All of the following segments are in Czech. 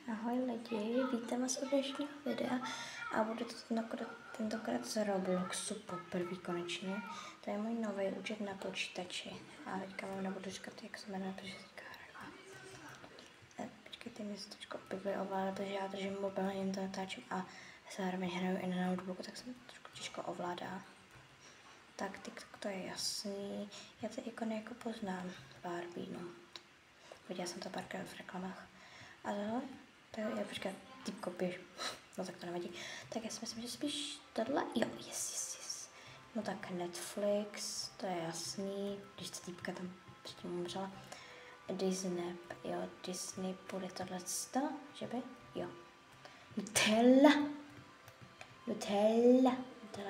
Ahoj lidi, vítám vás u dnešního videa a budu to tentokrát z Robloxu poprvé konečně. To je můj nový účet na počítači a teďka vám nebudu říkat, jak se jmenuje, protože teďka hraju. Počkejte, mi se trošku Bible ovládá, protože já držím mobil, jen to natáčím a zároveň hraju i na notebooku, tak se mi trošku těžko ovládá. Tak TikTok to je jasný, já ty ikony jako poznám, Barbie, no. Viděla jsem to párkrát v reklamách. A tohle? To je, počkat, typko běž. No tak to nevadí. Tak já si myslím, že spíš tohle, jo, yes. No tak Netflix, to je jasný, když ta týpka tam předtím umřela. Disney, jo, Disney bude tohleto, že by? Jo. Nutella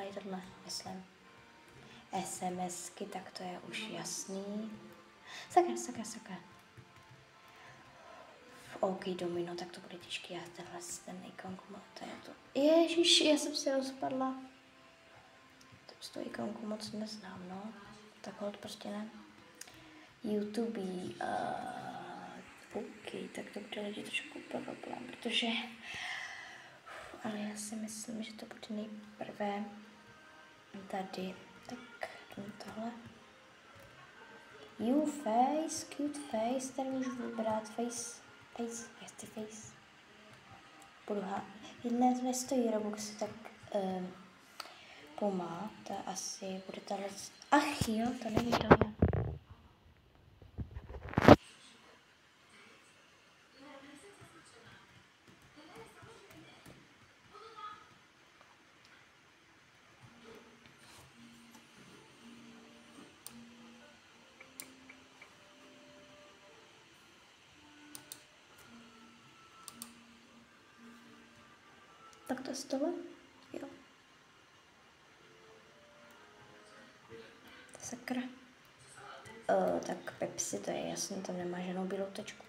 je tohle, myslím. SMSky, tak to je už jasný. Sakra. OK, domino, tak to bude těžký, já ten ikonku mám, to je to. Ježiši, já jsem se rozpadla. To z toho ikonku moc neznám, no. Tak hold prostě ne. YouTube, OK, tak to bude lidi trošku problém, protože... Ale já si myslím, že to bude nejprve tady. Tak, tohle. Face, cute face, tady můžu vybrat face. Budu jedné to nestojí Robux, tak Puma, to asi bude tahle... Ach jo, to není tohle. Tak to je z toho? Jo. Sakra. Tak Pepsi, to je jasný, tam nemá žádnou bílou tečku.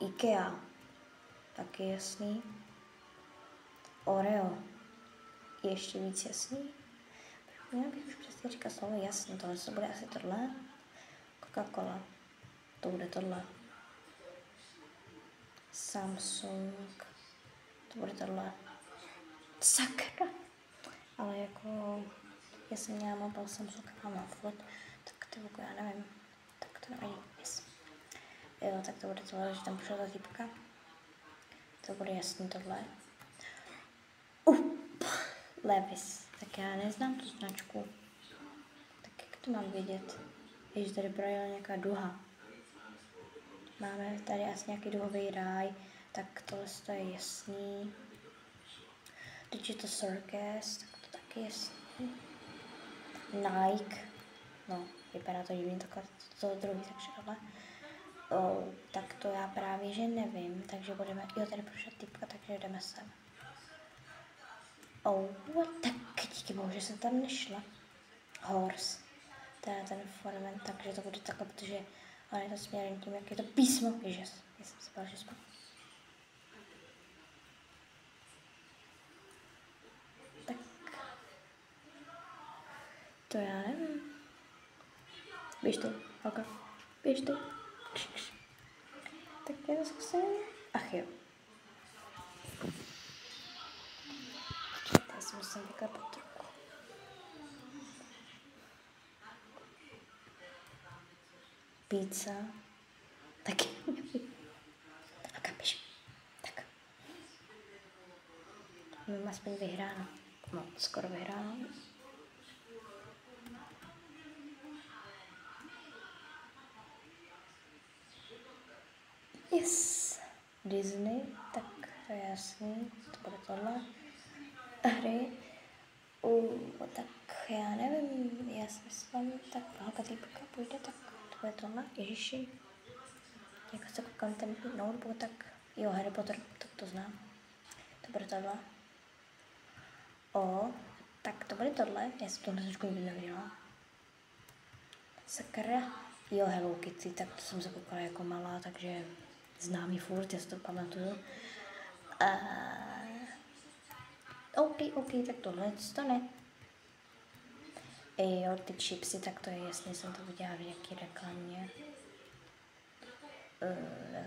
IKEA, taky jasný. Oreo, ještě víc jasný. Já bych už přesně říkal slovo jasný, tohle to bude asi tohle. Coca-Cola, to bude tohle. Samsung, to bude tohle. Sakra. Ale jako, já jsem měla mobil Samsung a mám Fold, tak to jako já nevím. Tak to nevadí, yes. Jo, tak to bude tohle, že tam přišla ta týpka. To bude jasný tohle. Levis. Tak já neznám tu značku. Tak jak to mám vědět? Když tady projela nějaká duha. Máme tady asi nějaký duhový ráj, tak tohle je jasný. Digital Circus, tak to taky jasný. Nike, no, vypadá to divně takhle, to druhý, takže tohle. Tak to já právě, že nevím, takže budeme, jo, tady prošla typka, takže jdeme sem. Tak díky bohu, že jsem tam nešla. Horse, to je ten formant, takže to bude takhle, protože on je to směrem tím, jak je to písmo, ježiš, já jsem si byla, že jsme. Tak, to já nevím. Běž ty, holka, běž ty. Tak já to zkusím. Ach jo. Já si musím vyklepat trochu. Pizza. Taky. Holka, běž. Tak. Mám aspoň vyhráno. No, skoro vyhráno. Yes. Disney, tak to je jasný, to bude tohle. Hry, tak já nevím, já si myslím, tak holka týpka půjde, tak to bude tohle, ježiši. Jak se koukám ten notebook, tak jo, Harry Potter, tak to znám. To bude tohle. Tak to bude tohle, já jsem tohle trošku nikdy neviděla. Sakra, jo, Hello Kitty, tak to jsem se koukala jako malá, takže znám ji furt, já si to pamatuju. OK, tak tohle to ne. Jo, ty chipsy, tak to je jasně, jsem to viděla v nějaký reklamě.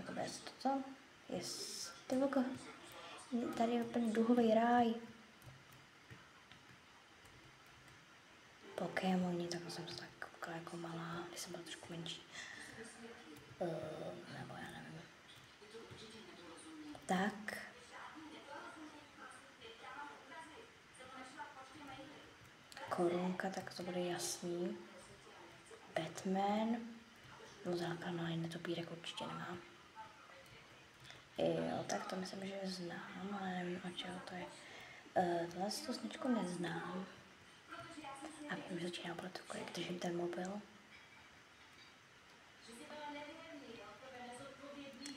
To bude toto? Yes. Ty voko, tady je úplně duhový ráj. Pokémoni, tak jsem se tak koukala jako malá, když jsem byla trošku menší. Nebo já nevím. Tak. Korunka, tak to bude jasný. Batman. No základ netopírek určitě nemám. Jo, tak to myslím, že znám, ale nevím, o čeho to je. Tohle tu značku neznám. A už začíná pro to, kolik držím ten mobil.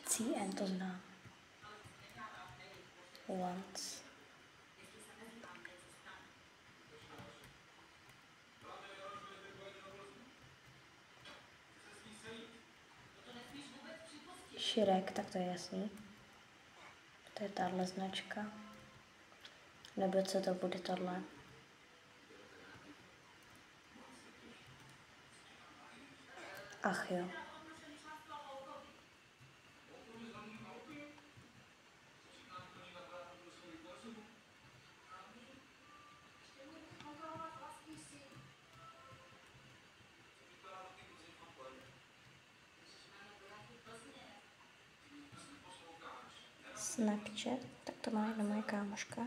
CN to znám. Once. Shrek, tak to je jasný. To je tahle značka. Nebo co to bude tohle? Ach jo. Snapchat, tak to má jedna moje kámoška.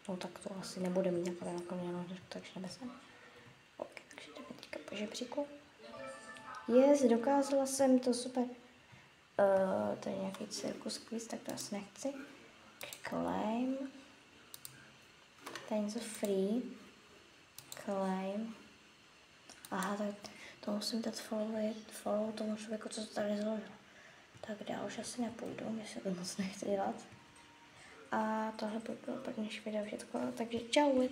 No tak to asi nebude mít takové naklněno, takže nebesem. Ok, takže jdeme teďka po žebříku. Dokázala jsem to, super. To je nějaký cirkus quiz, tak to asi nechci. Claim. To je něco free. Claim. Aha, tak to musím dát follow tomu člověku, co to tady založil. Tak dál už asi nepůjdu, mě se to moc nechci dělat. A tohle by bylo pro dnešní video všechno, takže čau.